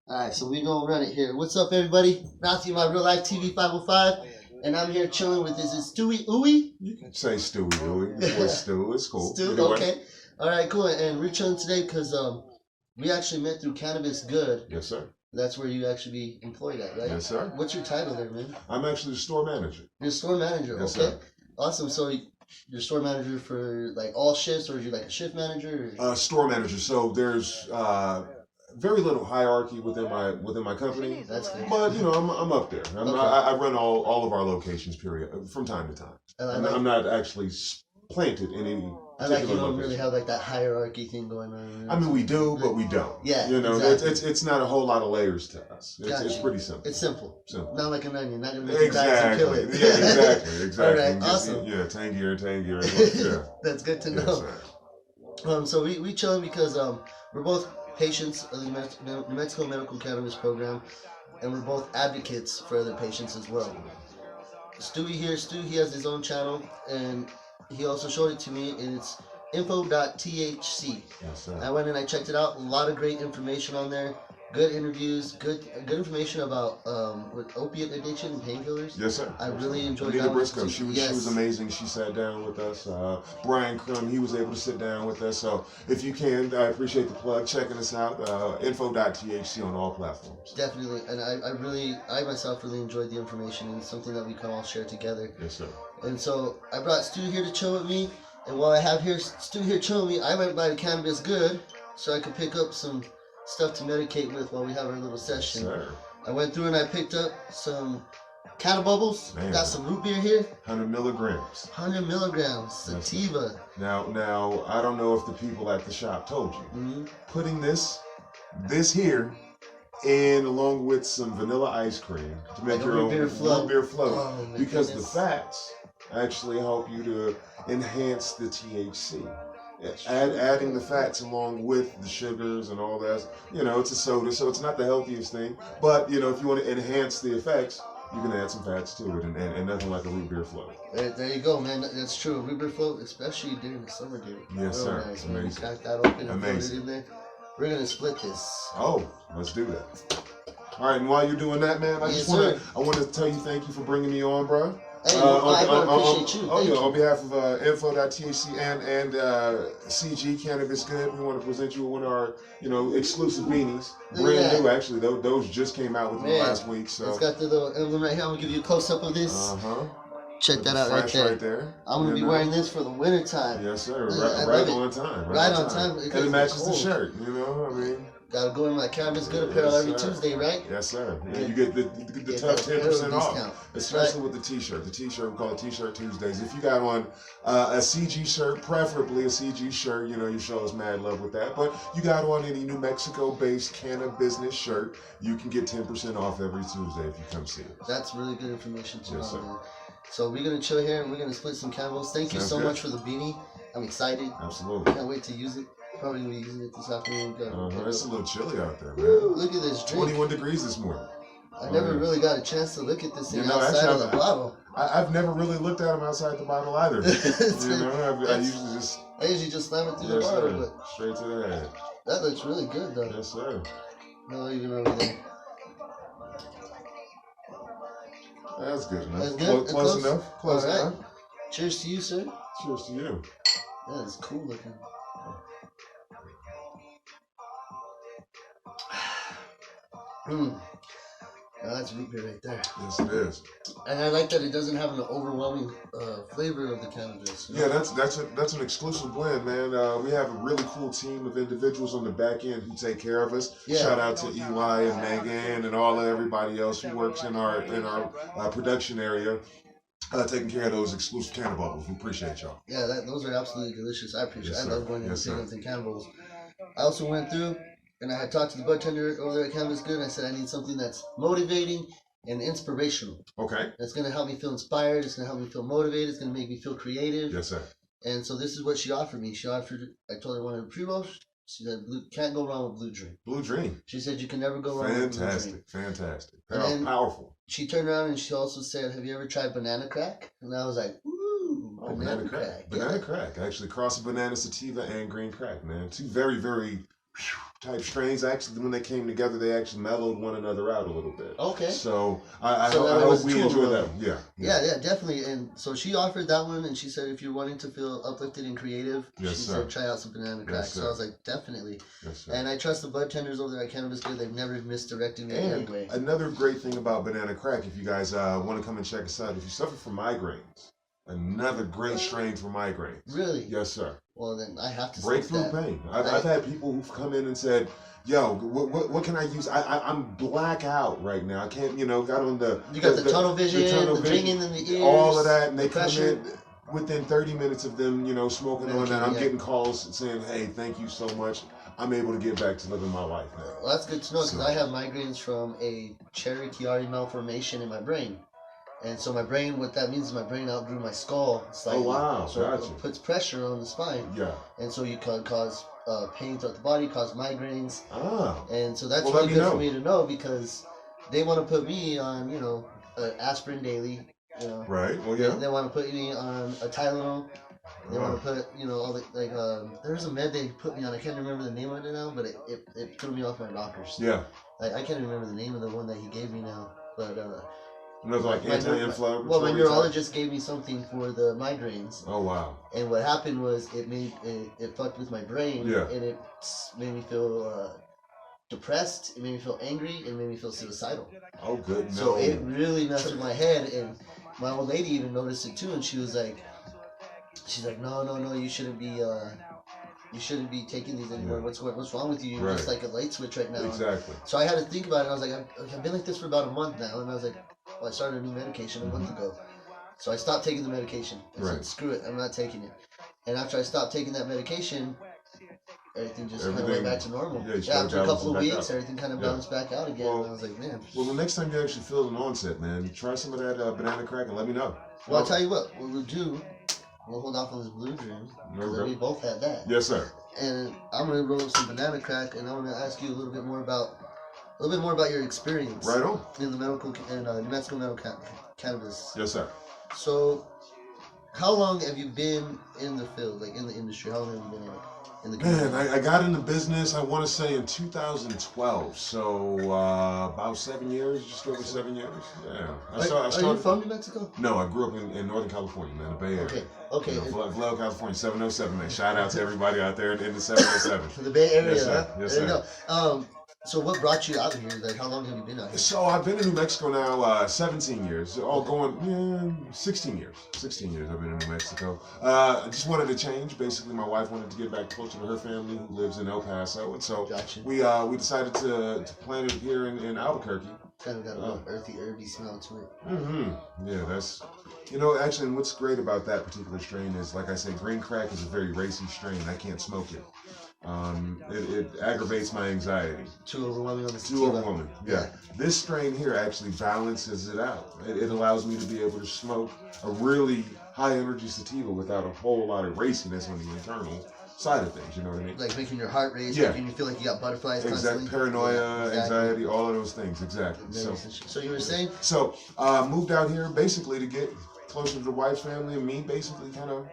Alright, so we gonna run it here. What's up, everybody? Matthew, my real life TV 505, and I'm here chilling with this is Stewie Ooey. You can say Stewie Ooey. It's Stu. It's cool. Stu, Either way. okay. Alright, cool. And we're chilling today because we actually met through Cannabis Good. Yes, sir. That's where you actually be employed at, right? Yes, sir. What's your title there, man? I'm actually the store manager. You're store manager, Yes, okay. Sir. Awesome. So you're store manager for like all shifts, or are you like a shift manager? Or? Store manager. So there's very little hierarchy within my company. That's good. But you know, I'm up there. I run all of our locations, period, from time to time. I'm not actually planted in any. I like you don't really have like that hierarchy thing going on. I mean, we do, but we don't. Yeah, you know, exactly. it's not a whole lot of layers to us. It's pretty simple. It's simple. Simple. Not like an onion. Not gonna make you crack and kill it. Yeah, exactly. All right, awesome. Yeah, tangier. Yeah. That's good to know. Yes, so we chilling because we're both patients of the New Mexico Medical Cannabis Program, and we're both advocates for other patients as well. Stewie here, he has his own channel, and he also showed it to me, and it's info.thc. Yes, sir. I went and I checked it out. A lot of great information on there. Good interviews, good information about with opiate addiction and painkillers. Yes, sir. I really enjoyed Anita that. Briscoe, she was amazing. She sat down with us. Brian Crum, he was able to sit down with us. So if you can, I appreciate the plug. Checking us out. Info.thc on all platforms. Definitely, and I myself really enjoyed the information, and it's something that we can all share together. Yes, sir. And so I brought Stu here to chill with me, and while I have Stu here chilling with me, I went by the Cannabis Good so I could pick up some stuff to medicate with while we have our little session. Yes, sir. I went through and I picked up some Canna Bubbles. Man. Got some root beer here. 100 milligrams. 100 milligrams. Sativa. Now, I don't know if the people at the shop told you. Mm-hmm. Putting this here in along with some vanilla ice cream to make your own root beer float. Oh, because the fats actually help you to enhance the THC. Adding the fats along with the sugars and all that, you know, it's a soda, so it's not the healthiest thing. But, you know, if you want to enhance the effects, you can add some fats to it, and nothing like a root beer float. There you go, man. That's true. A root beer float, especially during the summer, dude. Yes, sir. Nice, Amazing. Crack that open and put it in there. We're going to split this. Oh, let's do that. All right, and while you're doing that, man, I want to tell you thank you for bringing me on, bro. Hey, I appreciate you. On behalf of info.thc and CG Cannabis Good, we want to present you with one of our, exclusive beanies. Brand new, actually. Those just came out within last week. So it's got the little emblem right here. I'm gonna give you a close up of this. Check that out right there. I'm gonna be wearing this for the winter time. Yes, sir. Right on time. Right on time. And it matches the shirt. Gotta go in my Cannabis Good apparel every Tuesday, right? Yes, sir. Yeah, you get the tough 10% off, especially with the T-shirt. The T-shirt, we call it T-shirt Tuesdays. If you got on a CG shirt, preferably a CG shirt, you show us mad love with that. But you got on any New Mexico-based cannabis shirt, you can get 10% off every Tuesday if you come see us. That's really good information to know, sir. man. So we're gonna chill here and we're gonna split some candles. Thank you so much for the beanie. I'm excited. Absolutely. Can't wait to use it. Probably gonna be using it this afternoon. It's a little chilly out there, man. Woo, look at this drink. 21 degrees this morning. I never really got a chance to look at this thing outside of the bottle. I've never really looked at them outside the bottle either. I usually just slam it through the bottle. But straight to the head. That looks really good, though. Yes, sir. No, even over there. That's good enough. That's good. Close enough. Close enough. Cheers to you, sir. Cheers to you. That is cool looking. Now that's root beer right there. Yes, it is. And I like that it doesn't have an overwhelming flavor of the cannabis. Yeah, that's an exclusive blend, man. We have a really cool team of individuals on the back end who take care of us. Yeah. Shout out to Eli and Megan and all of everybody else who works in our production area. Taking care of those exclusive canna bubbles. We appreciate y'all. Yeah, those are absolutely delicious. I appreciate it. I love going in and picking up the canna bubbles. I also went through and I had talked to the bartender over there at Cannabis Good, and I said I need something that's motivating and inspirational. Okay. That's going to help me feel inspired. It's going to help me feel motivated. It's going to make me feel creative. Yes, sir. And so this is what she offered me. I told her I wanted a pre-roll. She said, can't go wrong with Blue Dream. Blue Dream. She said you can never go wrong with Blue Dream. Fantastic. Powerful. She turned around and she also said, have you ever tried banana crack? And I was like, ooh, banana crack. Banana crack. Actually, cross of banana sativa and green crack, man. Two very, very type strains. Actually, when they came together, they actually mellowed one another out a little bit. Okay. So I hope we enjoy that. Yeah, definitely. And so she offered that one, and she said if you're wanting to feel uplifted and creative, she said try out some banana crack. So I was like, definitely. Yes, sir. And I trust the bartenders over there at Cannabis Good. They've never misdirected me in any way. Another great thing about banana crack, if you guys want to come and check us out, if you suffer from migraines, another great strain for migraines. Really? Yes, sir. Well, then I have to breakthrough pain. I've had people who've come in and said, yo, what can I use? I'm blackout right now. I can't, got on the... You got the tunnel vision, the ringing in the ears. All of that, and they come in within 30 minutes of them, smoking on that. I'm getting calls saying, hey, thank you so much. I'm able to get back to living my life now. Well, that's good to know, because I have migraines from a Cherry-Chiari malformation in my brain. And so my brain, what that means is my brain outgrew my skull slightly. Oh, wow. So it puts pressure on the spine. Yeah. And so you can cause pain throughout the body, cause migraines. Ah. And so that's really good for me to know, because they want to put me on, aspirin daily. Right. Well, yeah. They want to put me on a Tylenol. They want to put, all the, there's a med they put me on. I can't remember the name of it now, but it threw me off my rockers. Yeah. I can't remember the name of the one that he gave me now, but another like anti-inflammatory. Well, my neurologist gave me something for the migraines. Oh wow! And what happened was it fucked with my brain. Yeah. And it made me feel depressed. It made me feel angry. It made me feel suicidal. Oh good. No. So it really messed with my head, and my old lady even noticed it too, and she's like, no, you shouldn't be taking these anymore. Yeah. What's wrong with you? You're just like a light switch right now. Exactly. So I had to think about it. I was like, I've been like this for about a month now, and I was like, well, I started a new medication a month ago. So I stopped taking the medication. I said, screw it, I'm not taking it. And after I stopped taking that medication, everything just kind of went back to normal. Yeah, after a couple of weeks, everything kind of bounced back out again. Well, and I was like, man. Well, the next time you actually feel an onset, man, try some of that banana crack and let me know. Well, I'll tell you what we'll do. We'll hold off on this blue dream, because we both had that. Yes, sir. And I'm going to roll up some banana crack, and I want to ask you a little bit more about your experience. Right on. In the medical and New Mexico medical cannabis. Yes, sir. So, how long have you been in the field, like in the industry? How long have you been in the Man, I got into business, I want to say in 2012. So, about 7 years, just over 7 years. Yeah. Are you from New Mexico? No, I grew up in Northern California, man, the Bay Area. Okay. Vallejo, California, 707, man. Shout out to everybody out there in the 707. The Bay Area, yes, sir. Yes, there sir. You go. So what brought you out here? Like, how long have you been out here? So I've been in New Mexico now 17 years. All going 16 years. 16 years I've been in New Mexico. I just wanted to change. Basically, my wife wanted to get back closer to her family who lives in El Paso, and so we decided to plant it here in Albuquerque. Kind of got a little earthy, herby smell to it. Yeah, that's actually, and what's great about that particular strain is, like I said, green crack is a very racy strain. I can't smoke it. It aggravates my anxiety. Too overwhelming on the Too overwhelming, yeah. This strain here actually balances it out. It allows me to be able to smoke a really high energy sativa without a whole lot of raciness on the internal side of things, you know what I mean? Like making your heart race, making you feel like you got butterflies constantly. Paranoia, anxiety, all of those things, exactly. So you were saying? So, moved out here basically to get closer to the wife's family and me, basically kind of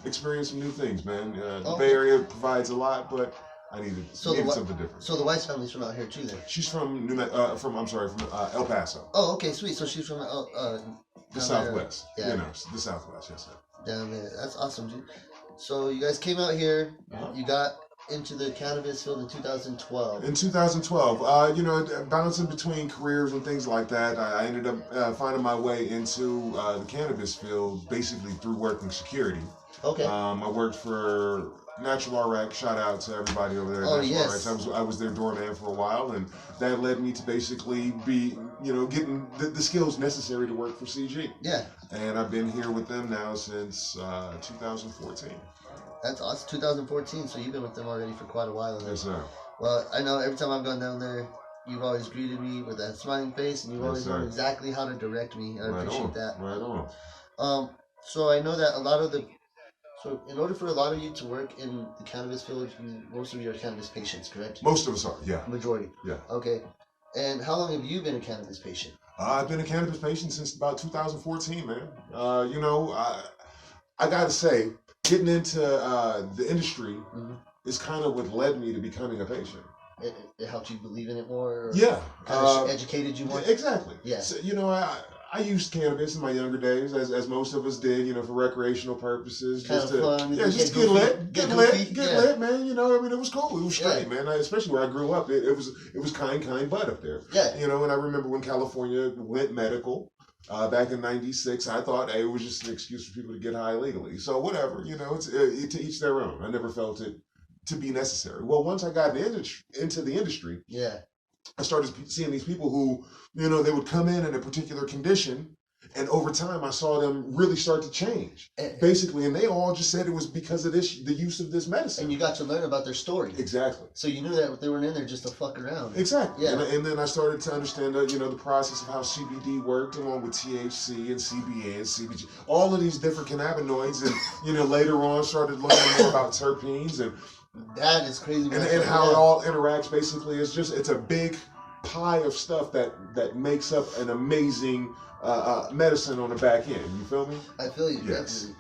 experience some new things, man. The Bay Area provides a lot, but I needed something different. So the wife's family's from out here too, then? She's from El Paso. Oh, okay, sweet. So she's from the Southwest. Yeah, the Southwest. Yes, sir. Down there. That's awesome, dude. So you guys came out here. You got into the cannabis field in 2012. In 2012, bouncing between careers and things like that, I ended up finding my way into the cannabis field basically through working security. Okay. I worked for Natural RX. Shout out to everybody over there. Oh, Natural yes. RX. I was their doorman for a while, and that led me to basically be, getting the skills necessary to work for CG. Yeah. And I've been here with them now since 2014. That's awesome. 2014. So you've been with them already for quite a while. Then. Yes, sir. Well, I know every time I've gone down there, you've always greeted me with that smiling face, and you've always known exactly how to direct me. I appreciate that. Right on. So I know that So in order for a lot of you to work in the cannabis field, most of you are cannabis patients, correct? Most of us are, yeah. Majority. Yeah. Okay. And how long have you been a cannabis patient? I've been a cannabis patient since about 2014, man. I got to say, getting into the industry is kind of what led me to becoming a patient. It helped you believe in it more? Or Yeah. Kind of educated you more? Exactly. Yeah. So, I used cannabis in my younger days, as most of us did, for recreational purposes. Kind just of fun. Just get lit. Get lit, man. It was cool. It was straight, man. Especially where I grew up, it was kind bud up there. Yeah. And I remember when California went medical. Back in '96, I thought it was just an excuse for people to get high illegally. So whatever, it's to each their own. I never felt it to be necessary. Well, once I got into the industry, yeah, I started seeing these people who, they would come in a particular condition, and over time I saw them really start to change, basically, and they all just said it was because of the use of this medicine. And you got to learn about their story. Exactly. So you knew that they weren't in there just to fuck around. Exactly. Yeah. And then I started to understand, the process of how CBD worked, along with THC and CBN and CBG, all of these different cannabinoids, and later on started learning more about terpenes and. That is crazy. And how it all interacts. Basically, it's a big pie of stuff that makes up an amazing medicine on the back end. You feel me? I feel you. Yes.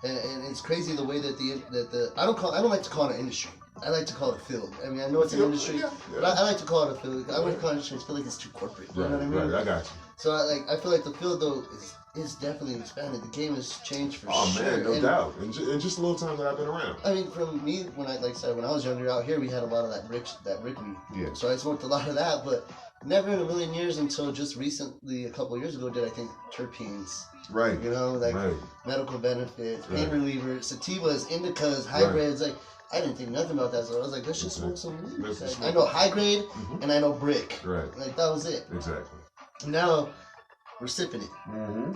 Definitely. And it's crazy the way that the I don't like to call it an industry. I like to call it a field. I mean, I know it's an industry, but I like to call it a field. I wouldn't call it an industry. I feel like it's too corporate. You know what I mean? Right. I got you. So I feel like the field though is definitely expanded. The game has changed for sure. Oh man, no doubt. And just a little time that I've been around. I mean, from me when I was younger out here, we had a lot of that brick weed. Yeah. So I smoked a lot of that, but never in a million years until just recently, a couple of years ago, did I think terpenes. Right. Medical benefits, pain relievers, sativas, indicas, hybrids. Like I didn't think nothing about that, so I was like, let's just smoke some weed. I know high grade and I know brick. Right. Like that was it. Exactly. Now we're sipping it. Mm-hmm.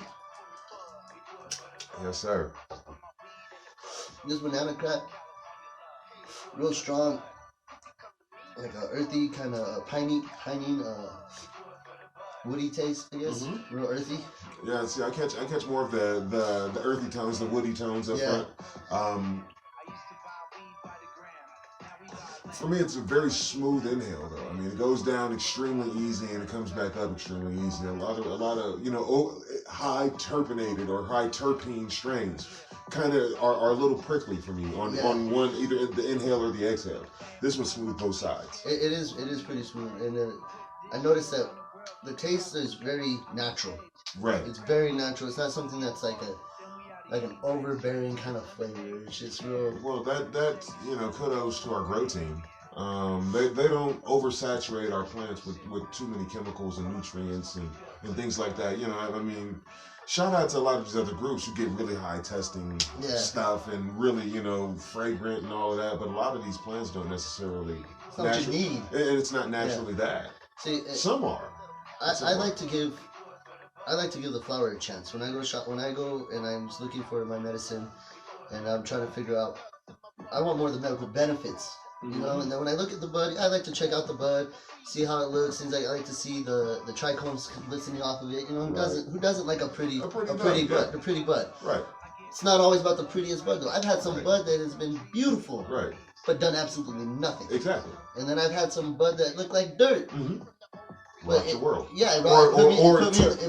Yes, sir. This banana crack, real strong, like a earthy kind of piney, woody taste, I guess. Mm-hmm. Real earthy. Yeah, see, I catch more of the earthy tones, the woody tones up front. For me, it's a very smooth inhale, though. I mean, it goes down extremely easy and it comes back up extremely easy. A lot of high terpenated or high terpene strains kind of are a little prickly for me on one, either the inhale or the exhale. This one's smooth both sides. It is pretty smooth, and I noticed that the taste is very natural. Right. It's very natural. It's not something that's like an overbearing kind of flavor. It's just real. Well, that kudos to our grow team. They don't oversaturate our plants with too many chemicals and nutrients and things like that. I mean, shout out to a lot of these other groups who get really high testing stuff and really, fragrant and all of that. But a lot of these plants don't necessarily. It's not what you need. And it's not naturally that. See, some are. I like to give the flower a chance. When I go and I'm just looking for my medicine and I'm trying to figure out, I want more of the medical benefits, and then when I look at the bud, I like to check out the bud, see how it looks. Things like I like to see the trichomes glistening off of it. Who doesn't like a pretty bud? Right. It's not always about the prettiest bud though. I've had some bud that has been beautiful. Right. But done absolutely nothing. Exactly. And then I've had some bud that looked like dirt. Mm-hmm. Rocked the world. Yeah, it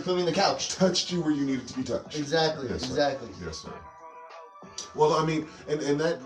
put me in the couch. Touched you where you needed to be touched. Exactly, yes, exactly. Sir. Yes, sir. Well, I mean, and that,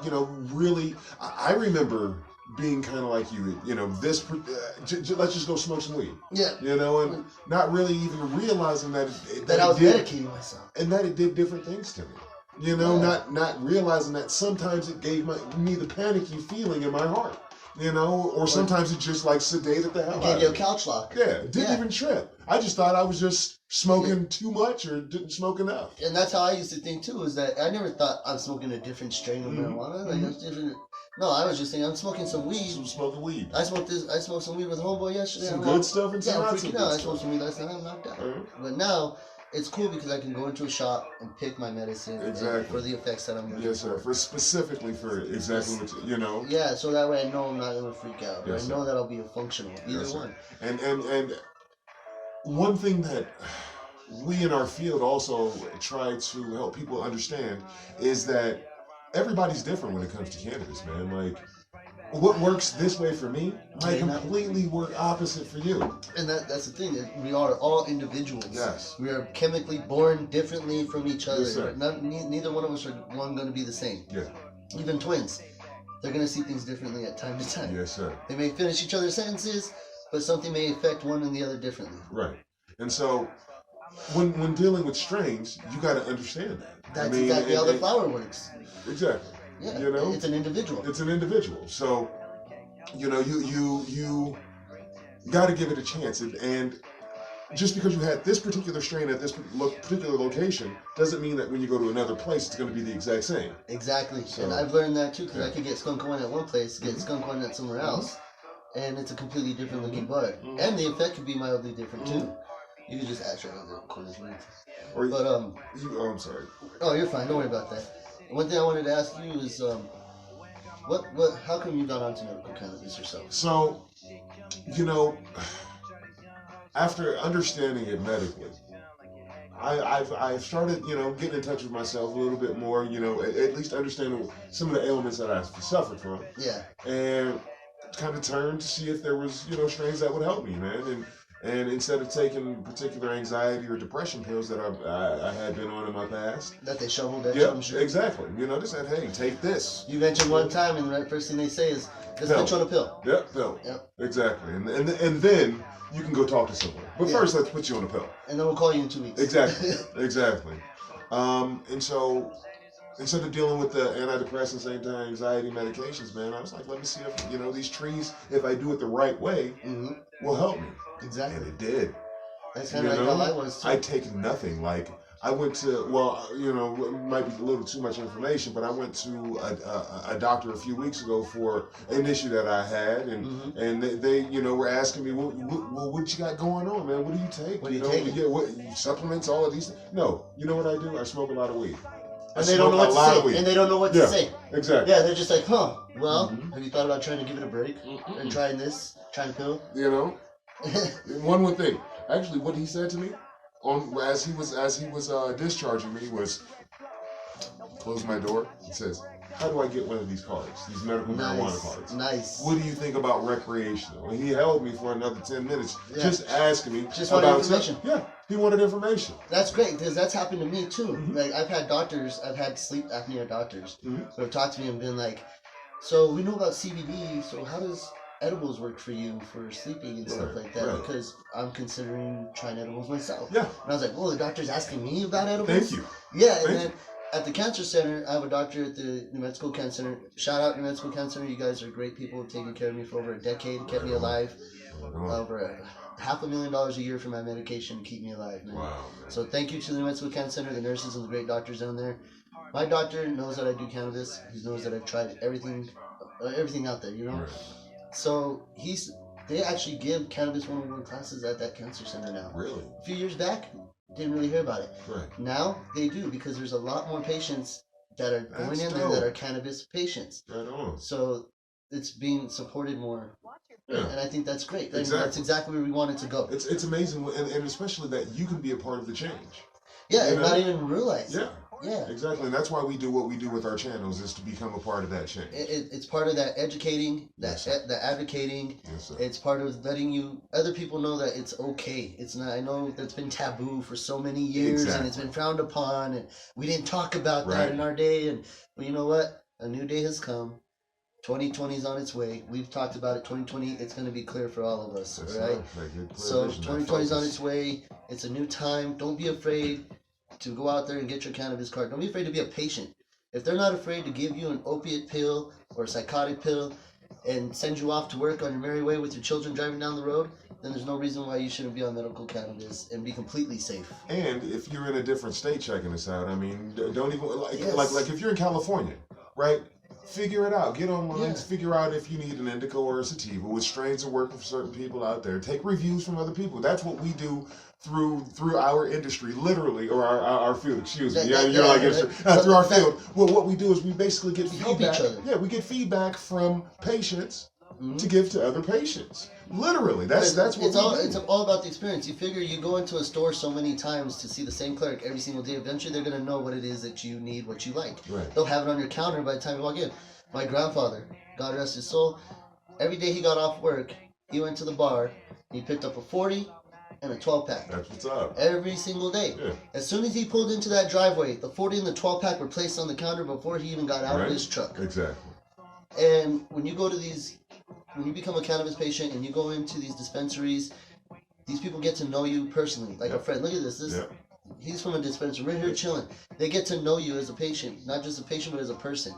really, I remember being kind of like you, let's just go smoke some weed. Yeah. And not really even realizing that I was medicating myself. And that it did different things to me. Not realizing that sometimes it gave me the panicky feeling in my heart. Or sometimes it just like sedated the hell out of me. Gave you a couch lock. Yeah, didn't even trip. I just thought I was just smoking too much or didn't smoke enough. And that's how I used to think too, is that I never thought I'm smoking a different strain of marijuana. Like it's different. No, I was just saying I'm smoking some weed. Smoking weed. I smoked some weed with homeboy yesterday. Some good stuff and some not so good stuff. I stuff. smoked some weed last night. I'm knocked out. But now it's cool because I can go into a shop and pick my medicine for the effects that I'm looking for. Yes, sir. Specifically for exactly what Yeah, so that way I know I'm not gonna freak out. Yes, I know that I'll be functional. Either one. And one thing that we in our field also try to help people understand is that everybody's different when it comes to cannabis, man. Like, what works this way for me might completely work opposite for you. And that's the thing. We are all individuals. Yes. We are chemically born differently from each other. Yes, sir. Neither one of us are going to be the same. Yeah. Even twins. they're going to see things differently at time to time. Yes, sir. They may finish each other's sentences, but something may affect one and the other differently. Right. And so when dealing with strains, you got to understand that. That's exactly how the flower works. Exactly. Yeah. You know, it's an individual. It's an individual. So, you know, you got to give it a chance. And just because you had this particular strain at this particular location doesn't mean that when you go to another place, it's going to be the exact same. Exactly. So, and I've learned that too, because I could get skunk one at one place, get skunk one at somewhere else, and it's a completely different looking bud. And the effect could be mildly different too. You could just ask right on the corners. But I'm sorry. Oh, you're fine. Don't worry about that. One thing I wanted to ask you is, how come you got onto medical cannabis yourself? So, you know, after understanding it medically, I've started, you know, getting in touch with myself a little bit more, you know, at least understanding some of the ailments that I suffered from. Yeah. And kind of turned to see if there was, you know, strains that would help me, man. And instead of taking particular anxiety or depression pills that I had been on in my past. That they shoveled at you, I'm sure. Exactly. You know, they said, hey, take this. You mentioned one time, and the first thing they say is, let's put you on a pill. Yep, pill. Yep. Exactly. And then you can go talk to someone. But first, let's put you on a pill. And then we'll call you in 2 weeks. Exactly. Exactly. And so instead of dealing with the antidepressants, anti-anxiety medications, man, I was like, let me see if, you know, these trees, if I do it the right way, will help me. Exactly. And it did. That's kind of like how I was too. I take nothing. Like, I went to, well, you know, it might be a little too much information, but I went to a doctor a few weeks ago for an issue that I had, and they you know, were asking me, well, what you got going on, man? What do you take? What do you take? Yeah, what supplements? All of these? No, you know what I do? I smoke a lot of weed. And they don't know what to say. And they don't know what to say. Exactly. Yeah, they're just like, huh? Well, have you thought about trying to give it a break and trying this, trying pill? You know, one more thing. Actually, what he said to me, as he was discharging me, was close my door. He says, how do I get one of these cards, these medical marijuana cards? Nice. What do you think about recreational? And he held me for another 10 minutes, just asking me about information. Yeah, he wanted information. That's great, because that's happened to me too. Like, I've had sleep apnea doctors who have talked to me and been like, so we know about CBD, so how does edibles work for you for sleeping and stuff like that? Because I'm considering trying edibles myself. Yeah. And I was like, well, the doctor's asking me about edibles? Thank you. Yeah, and then at the cancer center, I have a doctor at the New Mexico Cancer Center. Shout out New Mexico Cancer Center. You guys are great people, taking care of me for over a decade, kept me alive. Over $500,000 a year for my medication to keep me alive, man. Wow, man. So thank you to the New Mexico Cancer Center, the nurses and the great doctors down there. My doctor knows that I do cannabis. He knows that I've tried everything out there, you know? Right. So they actually give cannabis 101 classes at that cancer center now. Really? A few years back, didn't really hear about it. Right. Now they do, because there's a lot more patients that are going in there that are cannabis patients. Right on. So it's being supported more. Yeah. And I think that's great. Exactly. That's exactly where we want it to go. It's amazing, and especially that you can be a part of the change. Yeah, and not even realize it. Yeah. Exactly, and that's why we do what we do with our channels, is to become a part of that change. It's part of that educating, that advocating. Yes, it's part of letting other people know that it's okay. It's not. I know that's been taboo for so many years, and it's been frowned upon, and we didn't talk about that in our day. And well, you know what? A new day has come. 2020 is on its way. We've talked about it. 2020, it's going to be clear for all of us. All right. So 2020 is on its way. It's a new time. Don't be afraid to go out there and get your cannabis card. Don't be afraid to be a patient. If they're not afraid to give you an opiate pill or a psychotic pill and send you off to work on your merry way with your children driving down the road, then there's no reason why you shouldn't be on medical cannabis and be completely safe. And if you're in a different state checking this out, I mean, don't even like if you're in California, right? Figure it out. Get online. Figure out if you need an indica or a sativa. Which strains are working for certain people out there. Take reviews from other people. That's what we do through our industry, literally, or our field. Excuse me. Through our field. Well, what we do is we basically get feedback. Yeah, we get feedback from patients to give to other patients. Literally, that's what we do. It's all about the experience. You figure you go into a store so many times to see the same clerk every single day. Eventually, they're gonna know what it is that you need, what you like. Right. They'll have it on your counter by the time you walk in. My grandfather, God rest his soul, every day he got off work, he went to the bar. He picked up a 40 and a 12-pack. That's what's up. Every single day. Yeah. As soon as he pulled into that driveway, the 40 and the 12-pack were placed on the counter before he even got out of his truck. Exactly. And when you become a cannabis patient and you go into these dispensaries, these people get to know you personally, like a friend. Look at this. He's from a dispensary. We're here chilling. They get to know you as a patient, not just a patient, but as a person.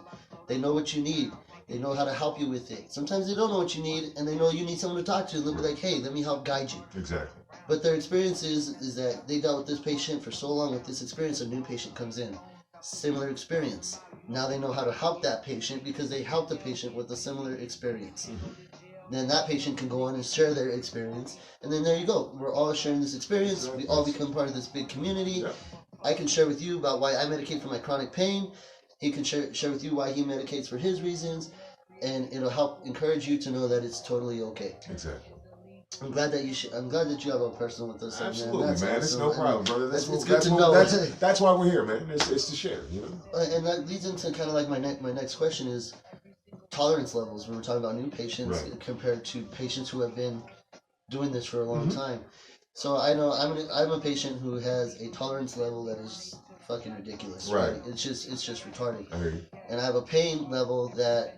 They know what you need. They know how to help you with it. Sometimes they don't know what you need, and they know you need someone to talk to. And they'll be like, hey, let me help guide you. Exactly. But their experience is that they dealt with this patient for so long with this experience, a new patient comes in. Similar experience. Now they know how to help that patient because they helped the patient with a similar experience. Then that patient can go on and share their experience. And then there you go. We're all sharing this experience. We all become part of this big community. I can share with you about why I medicate for my chronic pain. He can share with you why he medicates for his reasons. And it'll help encourage you to know that it's totally okay. Exactly. I'm glad that you have a person with us. Absolutely, man. Awesome. It's no problem, brother. It's good to know. That's why we're here, man. It's to share, you know. And that leads into kind of like my next question is tolerance levels. We were talking about new patients compared to patients who have been doing this for a long time. So I know I'm a patient who has a tolerance level that is fucking ridiculous. Right. It's just retarded. I hear you. And I have a pain level that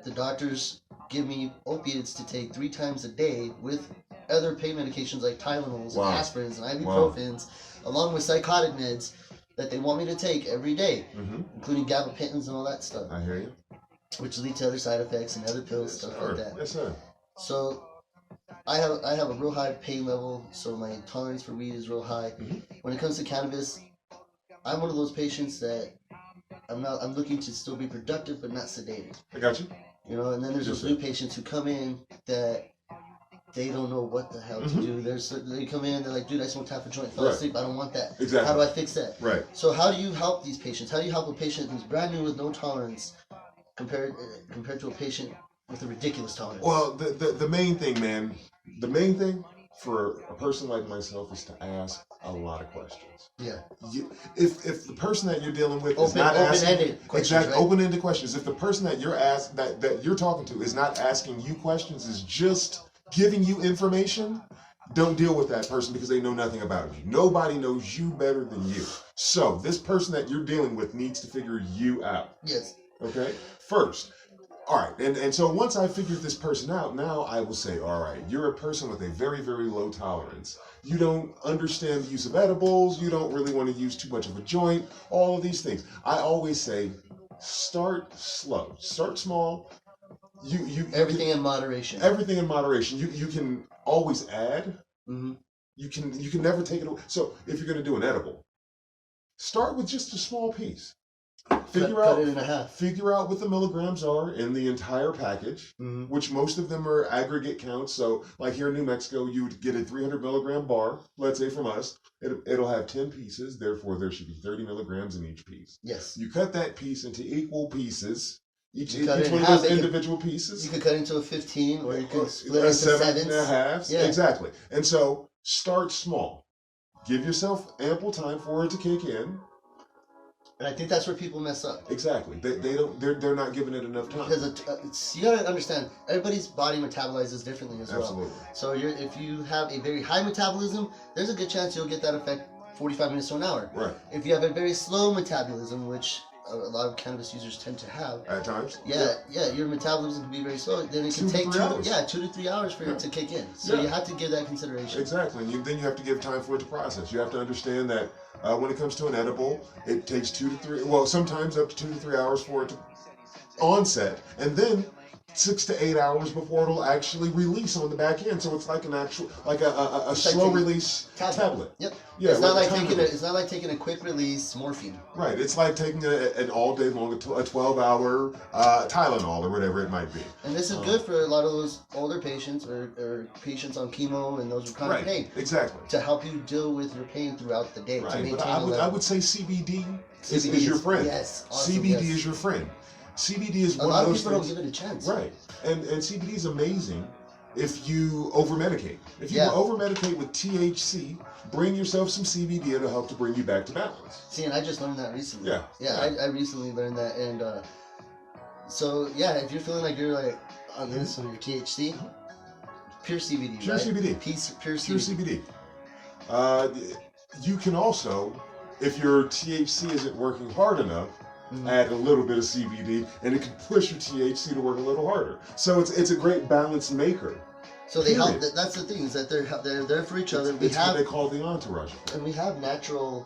the doctors give me opiates to take 3 times a day with other pain medications like Tylenols and aspirins and ibuprofens, along with psychotic meds that they want me to take every day, including gabapentins and all that stuff. I hear you. Which lead to other side effects and other pills, stuff like that. Yes, sir. So I have a real high pain level, so my tolerance for weed is real high. When it comes to cannabis, I'm one of those patients that I'm looking to still be productive but not sedated. I got you. You know, and then there's those new patients who come in that they don't know what the hell to do. They come in, they're like, dude, I smoked half a joint, fell asleep, I don't want that. Exactly. How do I fix that? Right. So how do you help these patients? How do you help a patient who's brand new with no tolerance compared to a patient with a ridiculous tolerance? Well, the main thing, man, for a person like myself is to ask a lot of questions. Yeah. If the person that you're dealing with is not asking open-ended questions. If the person that that you're talking to is not asking you questions, is just giving you information, don't deal with that person because they know nothing about you. Nobody knows you better than you. So this person that you're dealing with needs to figure you out. Yes. Okay? First. All right, and so once I figured this person out, now I will say, all right, you're a person with a very, very low tolerance. You don't understand the use of edibles. You don't really want to use too much of a joint. All of these things. I always say, start slow. Start small. Everything in moderation. Everything in moderation. You can always add. You can never take it away. So if you're going to do an edible, start with just a small piece. Cut it in half. Figure out what the milligrams are in the entire package, which most of them are aggregate counts. So, like here in New Mexico, you would get a 300 milligram bar, let's say from us. It'll have 10 pieces, therefore there should be 30 milligrams in each piece. Yes. You cut that piece into equal pieces. Each one of those individual pieces. You could cut into a 15, or you could split it into 7.5. Yeah. Exactly. And so, start small. Give yourself ample time for it to kick in. And I think that's where people mess up. Exactly. They're not giving it enough time. Because you gotta understand, everybody's body metabolizes differently as well. Absolutely. So if you have a very high metabolism, there's a good chance you'll get that effect 45 minutes to an hour. Right. If you have a very slow metabolism, which a lot of cannabis users tend to have. At times. Yeah, your metabolism can be very slow. Then it can take 2 to 3 hours for it to kick in. So you have to give that consideration. Exactly. And then you have to give time for it to process. You have to understand that when it comes to an edible, it takes 2 to 3, well, sometimes up to 2 to 3 hours for it to onset. And then 6 to 8 hours before it'll actually release on the back end. So it's like a slow release tablet. Yep. Yeah, it's not like taking a quick release morphine. Right. It's like taking an all day long, a 12-hour Tylenol or whatever it might be. And this is good for a lot of those older patients or patients on chemo and those with chronic pain. Exactly. To help you deal with your pain throughout the day. Right. To maintain I would say CBD is your friend. Yes. Awesome, CBD is your friend. CBD is one of those things. A lot of people don't give it a chance. Right. And CBD is amazing if you over-medicate. If you over-medicate with THC, bring yourself some CBD. It'll help to bring you back to balance. See, and I just learned that recently. Yeah. I recently learned that. And so, if you're feeling like you're like on this on your THC, pure CBD, Pure CBD. Pure CBD. You can also, if your THC isn't working hard enough, add a little bit of CBD, and it can push your THC to work a little harder. So it's a great balance maker. So they help. That's the thing, is that they're there for each other. It's what they call the entourage. And we have natural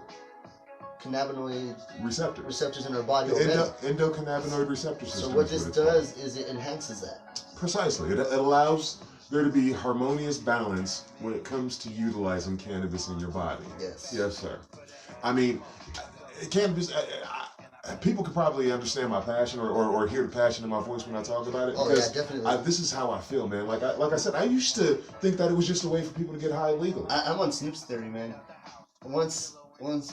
cannabinoid receptors in our body already. Endocannabinoid receptor system. So what this does is it enhances that. Precisely. It allows there to be harmonious balance when it comes to utilizing cannabis in your body. Yes. Yes, sir. I mean, cannabis. People could probably understand my passion or hear the passion in my voice when I talk about it. Oh, because yeah, definitely. This is how I feel, man. Like I said, I used to think that it was just a way for people to get high legally. I'm on Snoop's theory, man. Once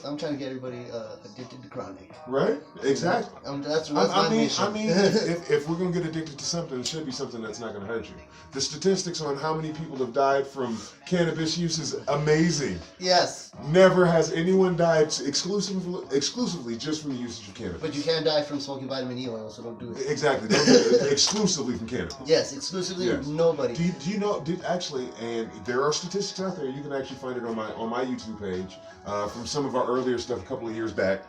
I'm trying to get everybody addicted to chronic. Right? Exactly. That's my mission. I mean, if we're gonna get addicted to something, it should be something that's not gonna hurt you. The statistics on how many people have died from cannabis use is amazing. Yes. Never has anyone died exclusively just from the usage of cannabis. But you can die from smoking vitamin E oil, so don't do it. Exactly. Don't do it exclusively from cannabis. Yes, exclusively. Yes. Nobody. Do you know? Actually, and there are statistics out there. You can actually find it on my YouTube page from some of our earlier stuff a couple of years back.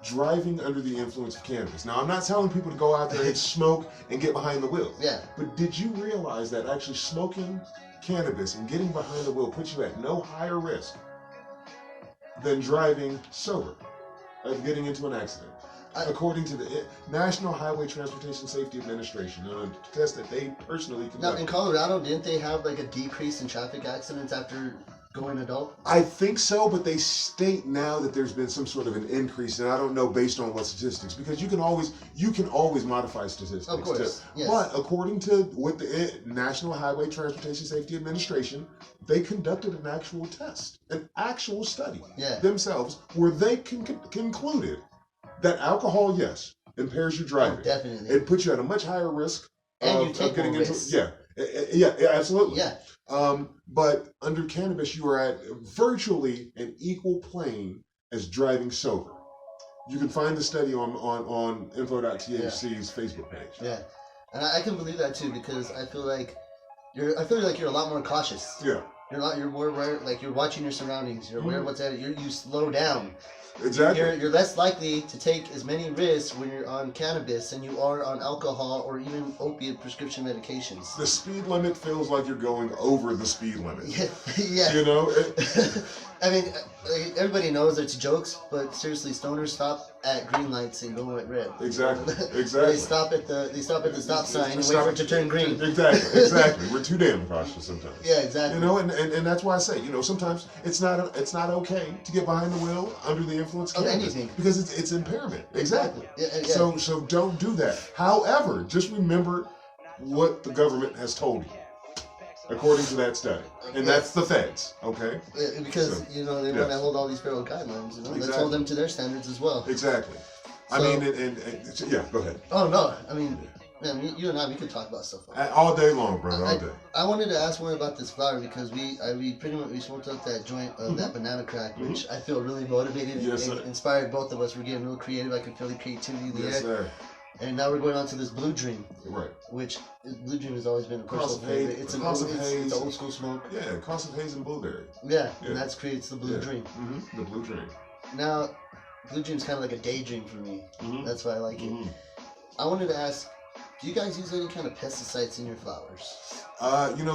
Driving under the influence of cannabis. Now, I'm not telling people to go out there and smoke and get behind the wheel. Yeah. But did you realize that actually smoking cannabis and getting behind the wheel puts you at no higher risk than driving sober, of getting into an accident? According to the National Highway Transportation Safety Administration, a test that they personally conducted. Now, in Colorado, didn't they have like a decrease in traffic accidents after going adult? I think so, but they state now that there's been some sort of an increase, and I don't know based on what statistics, because you can always modify statistics. Of course, yes. But according to what the National Highway Transportation Safety Administration, they conducted an actual test, an actual study themselves, where they concluded that alcohol, yes, impairs your driving. Oh, definitely. It puts you at a much higher risk of getting into risks. Yeah, absolutely. Yeah. But under cannabis, you are at virtually an equal plane as driving sober. You can find the study on info.thc's Facebook page. Yeah, and I can believe that too, because I feel like you're a lot more cautious. Yeah. You're more aware, like you're watching your surroundings. You're aware of what's at it. You slow down. Exactly. You're less likely to take as many risks when you're on cannabis than you are on alcohol or even opiate prescription medications. The speed limit feels like you're going over the speed limit. Yeah. You know? I mean, everybody knows it's jokes, but seriously, stoners stop at green lights and go at red. Exactly. They stop at the stop sign and wait for it to turn green. Exactly. We're too damn cautious sometimes. Yeah, exactly. You know, and that's why I say, sometimes it's not okay to get behind the wheel under the influence of anything, because it's impairment. Exactly. Yeah. So don't do that. However, just remember what the government has told you, according to that study, and that's the feds. Okay. Because they want to hold all these federal guidelines. Exactly. Let's hold them to their standards as well. Exactly. So, I mean, and yeah, go ahead. Oh no, I mean. Man, you and I, we could talk about stuff all day long, brother. All day. I wanted to ask more about this flower because we smoked up that joint of that banana crack, which I feel really motivated and inspired both of us. We're getting real creative. I can feel the creativity in the air. Sir. And now we're going on to this Blue Dream, right? Which Blue Dream has always been a personal favorite. It's an old school smoke. Yeah, cross of haze and blueberry. Yeah, and that creates the Blue Dream. Mm-hmm. The Blue Dream. Now, Blue Dream's kind of like a daydream for me. That's why I like it. I wanted to ask, do you guys use any kind of pesticides in your flowers?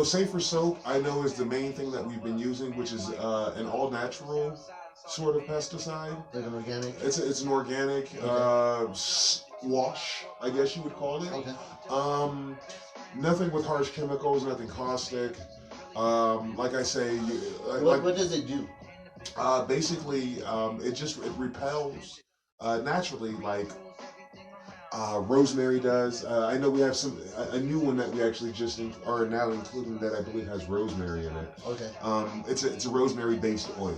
Safer Soap, I know, is the main thing that we've been using, which is an all-natural sort of pesticide. Like an organic? It's an organic wash, I guess you would call it. Okay. Nothing with harsh chemicals, nothing caustic. Like I say... What does it do? Basically, it repels naturally, like... rosemary does. I know we have a new one that we actually just are now including that I believe has rosemary in it. Okay. It's a rosemary based oil.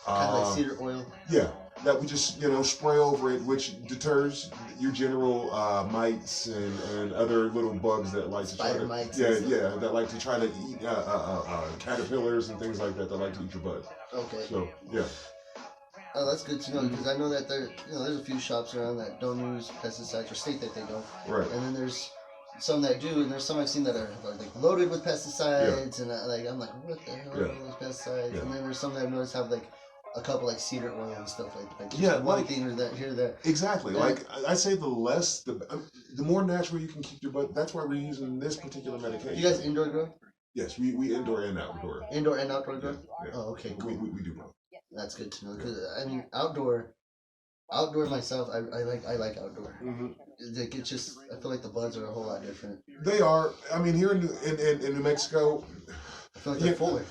Kind of like cedar oil. Yeah, that we just spray over it, which deters your general mites and other little bugs that like spider mites. That like to try to eat caterpillars and things like that like to eat your bud. Okay. So yeah. Oh, that's good to know because I know that there's a few shops around that don't use pesticides or state that they don't. Right. And then there's some that do, and there's some I've seen that are like loaded with pesticides, and I'm like, what the hell are all those pesticides? Yeah. And then there's some that I've noticed have like a couple like cedar oil and stuff like just Yeah, one like thing or that here or there. exactly. And Like I say, the more natural you can keep your butt. That's why we're using this particular medication. you guys indoor grow? Yes, we indoor and outdoor. Indoor and outdoor grow? Yeah. Oh, okay, cool. We do both. That's good to know. Because I mean, outdoor myself, I like outdoor. Mm-hmm. Like it's just, I feel like the buds are a whole lot different. They are. I mean, here in New Mexico, I feel like they're fuller.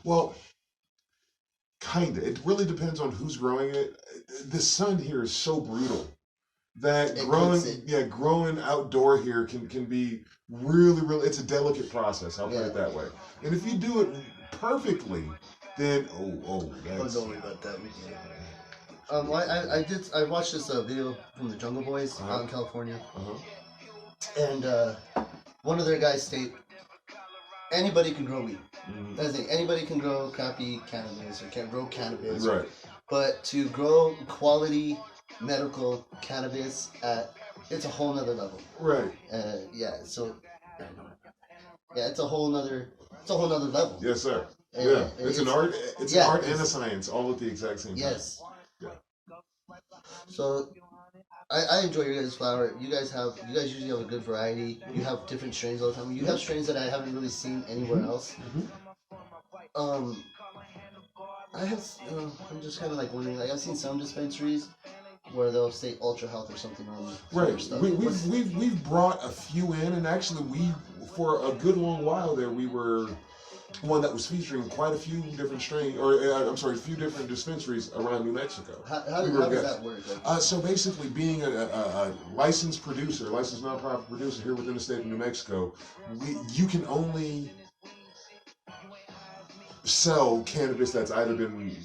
Well, kinda. It really depends on who's growing it. The sun here is so brutal that growing outdoor here can be really. It's a delicate process. I'll put it that way. And if you do it perfectly, then that's. Don't worry about that. I watched this video from the Jungle Boys out in California, and one of their guys state anybody can grow weed. Mm-hmm. That's the thing. Anybody can grow crappy cannabis or can grow cannabis, right? But to grow quality medical cannabis it's a whole nother level, right? It's a whole nother level. Yes, sir. It's an art. It's an art and a science, all at the exact same time. Yes. So, I enjoy your guys' flower. You guys usually have a good variety. You have different strains all the time. You have strains that I haven't really seen anywhere else. Mm-hmm. I'm just kind of like wondering. Like I've seen some dispensaries where they'll say Ultra Health or something on right. Stuff. We've brought a few in, and actually for a good long while there we were one that was featuring quite a few different a few different dispensaries around New Mexico. How does that work? So basically, being a licensed nonprofit producer here within the state of New Mexico, you can only sell cannabis that's either been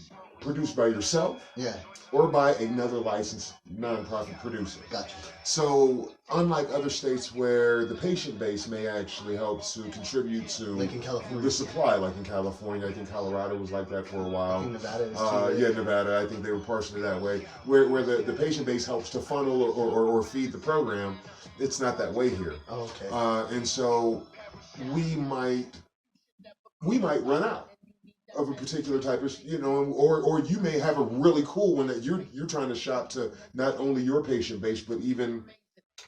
produced by yourself, or by another licensed nonprofit producer. Gotcha. So, unlike other states where the patient base may actually help to contribute to like in California. The supply, like in California, I think Colorado was like that for a while. I think Nevada is too. Nevada, I think they were partially that way. Where the patient base helps to funnel or feed the program, it's not that way here. Oh, okay. And so we might run out of a particular type of, or you may have a really cool one that you're trying to shop to not only your patient base, but even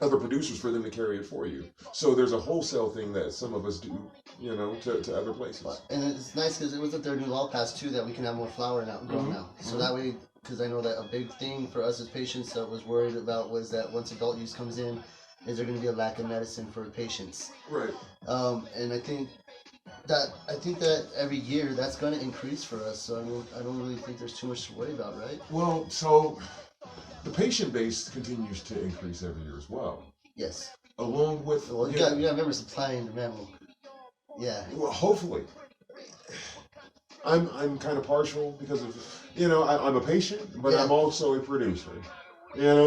other producers for them to carry it for you. So there's a wholesale thing that some of us do, to other places. And it's nice because it was that their new law passed too that we can have more flower grown now. So that way, because I know that a big thing for us as patients that was worried about was that once adult use comes in, is there going to be a lack of medicine for patients? Right. And I think that every year that's going to increase for us. So I don't really think there's too much to worry about, right? Well, so the patient base continues to increase every year as well. Yes. Along with you got to remember supply and demand. Well, hopefully. I'm kind of partial because of I'm a patient, but I'm also a producer.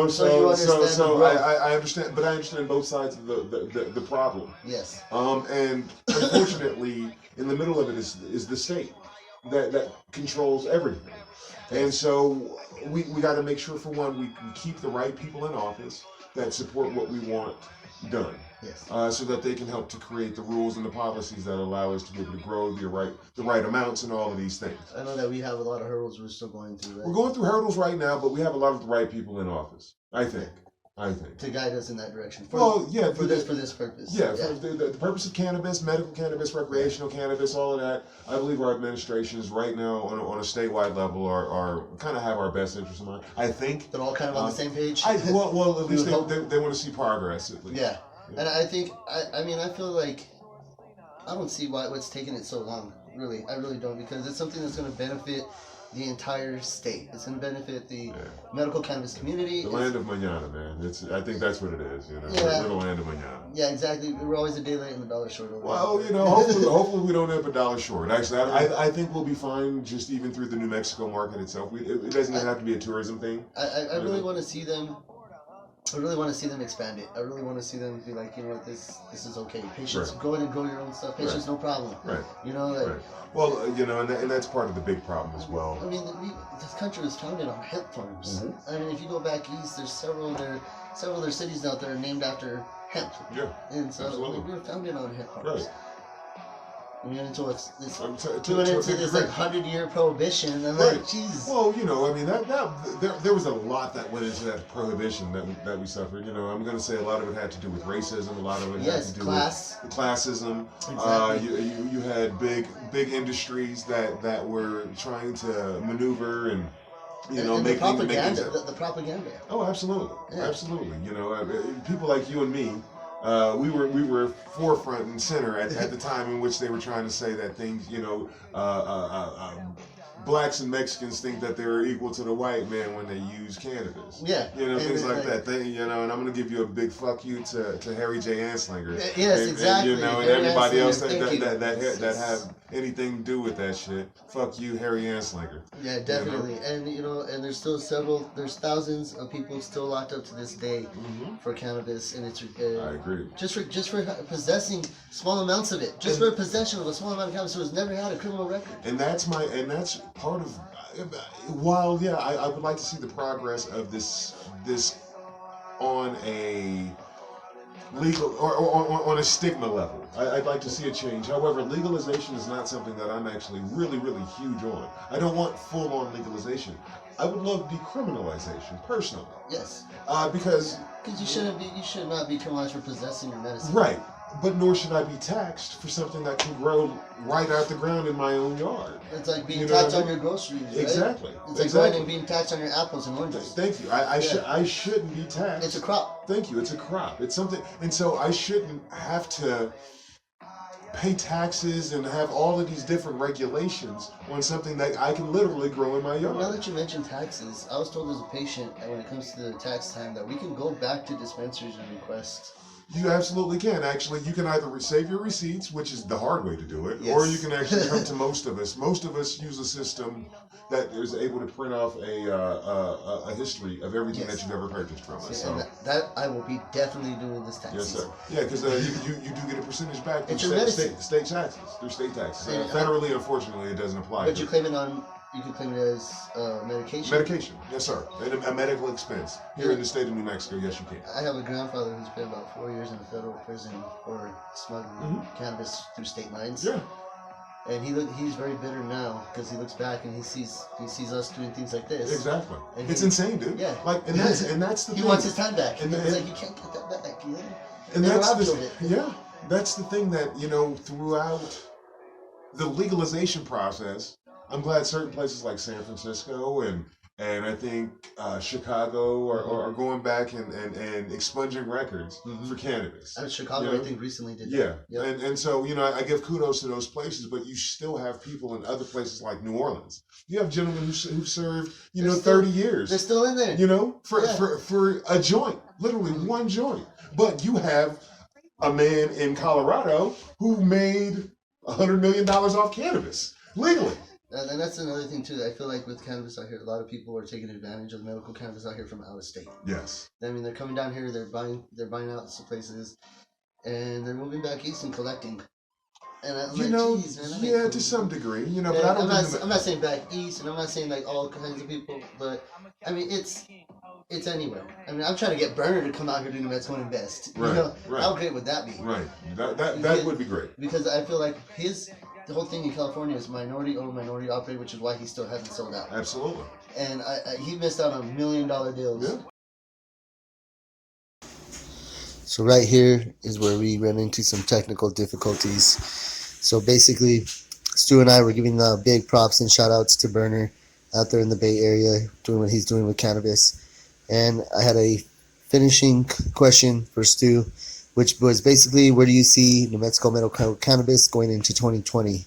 So I understand, but I understand both sides of the problem. Yes. And unfortunately, in the middle of it is the state that controls everything. And so we got to make sure, for one, we keep the right people in office that support what we want done. Yes. So that they can help to create the rules and the policies that allow us to be able to grow the right amounts and all of these things. I know that we have a lot of hurdles we're still going through, right? We're going through hurdles right now, but we have a lot of the right people in office, I think. To guide us in that direction. For this purpose. Yeah, for the purpose of cannabis, medical cannabis, recreational cannabis, all of that. I believe our administrations right now on a statewide level are kind of have our best interests in mind. I think they're all kind of on the same page. Well, at least they want to see progress, at least. Yeah. And I think, I feel like I don't see what's taking it so long, really. I really don't, because it's something that's going to benefit the entire state. It's going to benefit the medical cannabis community. The land of mañana, man. I think that's what it is, the land of mañana. Yeah, exactly. We're always a day late and a dollar short. Well, hopefully we don't have a dollar short. Actually, I think we'll be fine just even through the New Mexico market itself. It doesn't even have to be a tourism thing. I really want to see them. I really want to see them expand it. I really want to see them be like, this is okay. Patients, go in and grow your own stuff. Patients, no problem. Right. Right. Well, and that's part of the big problem as well. I mean, this country was founded on hemp farms. Mm-hmm. I mean, if you go back east, there's several of their cities out there named after hemp. Yeah. And so we were founded on hemp farms. Right. We went into what's this? We went into this like 100-year prohibition, and I'm like, Jesus. Well, I mean there was a lot that went into that prohibition that we suffered. I'm going to say a lot of it had to do with racism. A lot of it had to do with classism. Exactly. You had big industries that were trying to maneuver and the propaganda. The propaganda. Oh, absolutely, absolutely. People like you and me. We were forefront and center at the time in which they were trying to say that things, blacks and Mexicans think that they're equal to the white man when they use cannabis. Yeah. Things like that. And I'm going to give you a big fuck you to Harry J. Anslinger. Yes, exactly. And everybody else that have anything to do with that shit. Fuck you, Harry Anslinger. Yeah, definitely. And and there's still there's thousands of people still locked up to this day for cannabis, and it's I agree. Just for possessing small amounts of it, for possession of a small amount of cannabis, who has never had a criminal record. And that's part of. While I would like to see the progress of this on a legal or on a stigma level. I'd like to see a change. However, legalization is not something that I'm actually really huge on. I don't want full on legalization. I would love decriminalization personally. Yes. Because you should not be criminalized for possessing your medicine. Right. But nor should I be taxed for something that can grow right out the ground in my own yard. It's like being taxed on your groceries, right? Exactly. It's like going and being taxed on your apples and oranges. Thank you. I shouldn't be taxed. It's a crop. Thank you. It's a crop. It's something, and so I shouldn't have to pay taxes and have all of these different regulations on something that I can literally grow in my yard. Now that you mentioned taxes, I was told as a patient that when it comes to the tax time that we can go back to dispensaries and request. You absolutely can. Actually, you can either save your receipts, which is the hard way to do it, or you can actually come to most of us. Most of us use a system that is able to print off a history of everything that you've ever purchased from us. So that I will be definitely doing this tax season. Yes, sir. Yeah, because you do get a percentage back through state taxes. Federally, unfortunately, it doesn't apply. But you claim it on. You can claim it as medication. Medication, yes, sir. And a medical expense here in the state of New Mexico. Yes, you can. I have a grandfather who's been about 4 years in a federal prison for smuggling cannabis through state lines. Yeah. And he's very bitter now because he looks back and he sees us doing things like this. Exactly. It's insane, dude. Yeah. And that's the thing. He wants his time back. And he's like, you can't get that back. And that's the thing that throughout the legalization process. I'm glad certain places like San Francisco and I think Chicago are going back and expunging records for cannabis. And Chicago, I think, recently did that. Yeah. And so, I give kudos to those places, but you still have people in other places like New Orleans. You have gentlemen who've served, 30 years. They're still in there. For a joint, literally one joint. But you have a man in Colorado who made $100 million off cannabis legally. And that's another thing too. I feel like with cannabis out here, a lot of people are taking advantage of medical cannabis out here from out of state. Yes. I mean, they're coming down here. They're buying out some places, and they're moving back east and collecting. And I'm like, geez, man, to some degree, but I don't. I'm not saying back east, and I'm not saying like all kinds of people, but I mean it's anywhere. I mean, I'm trying to get Berner to come out here to New Mexico and invest. Right. How great would that be? Right. That would be great. Because I feel like the whole thing in California is minority owned, minority operated, which is why he still hasn't sold out. Absolutely. And he missed out on $1 million deals. Yeah. So right here is where we ran into some technical difficulties. So basically, Stu and I were giving big props and shout outs to Berner out there in the Bay Area, doing what he's doing with cannabis. And I had a finishing question for Stu, which was basically, where do you see New Mexico medical cannabis going into 2020?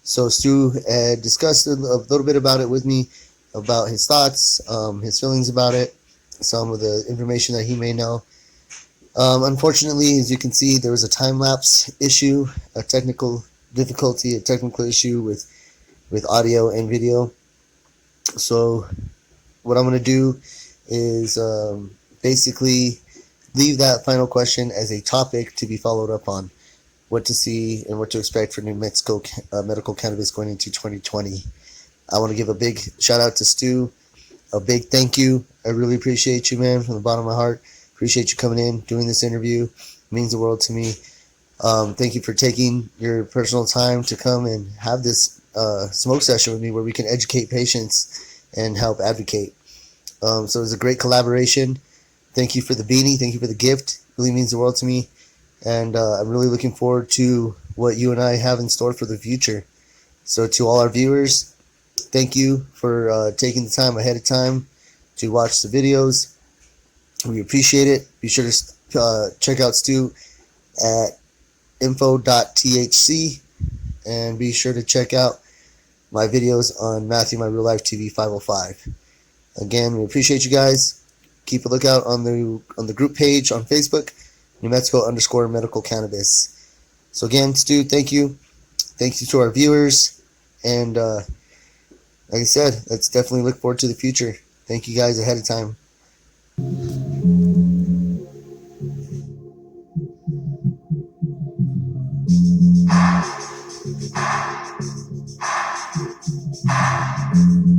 So Stu discussed a little bit about it with me, about his thoughts, his feelings about it, some of the information that he may know. Unfortunately, as you can see, there was a time-lapse issue, a technical difficulty, a technical issue with audio and video. So what I'm going to do is basically leave that final question as a topic to be followed up on, what to see and what to expect for New Mexico medical cannabis going into 2020. I want to give a big shout out to Stu, a big thank you. I really appreciate you, man, from the bottom of my heart. Appreciate you coming in, doing this interview. It means the world to me. Thank you for taking your personal time to come and have this smoke session with me where we can educate patients and help advocate. So it was a great collaboration. Thank you for the beanie. Thank you for the gift. It really means the world to me. And I'm really looking forward to what you and I have in store for the future. So to all our viewers, thank you for taking the time ahead of time to watch the videos. We appreciate it. Be sure to check out Stu at info.thc, and be sure to check out my videos on Matthew My Real Life TV 505. Again, we appreciate you guys. Keep a lookout on the group page on Facebook, New Mexico _medical cannabis. So again, Stu, thank you. Thank you to our viewers. And like I said, let's definitely look forward to the future. Thank you guys ahead of time.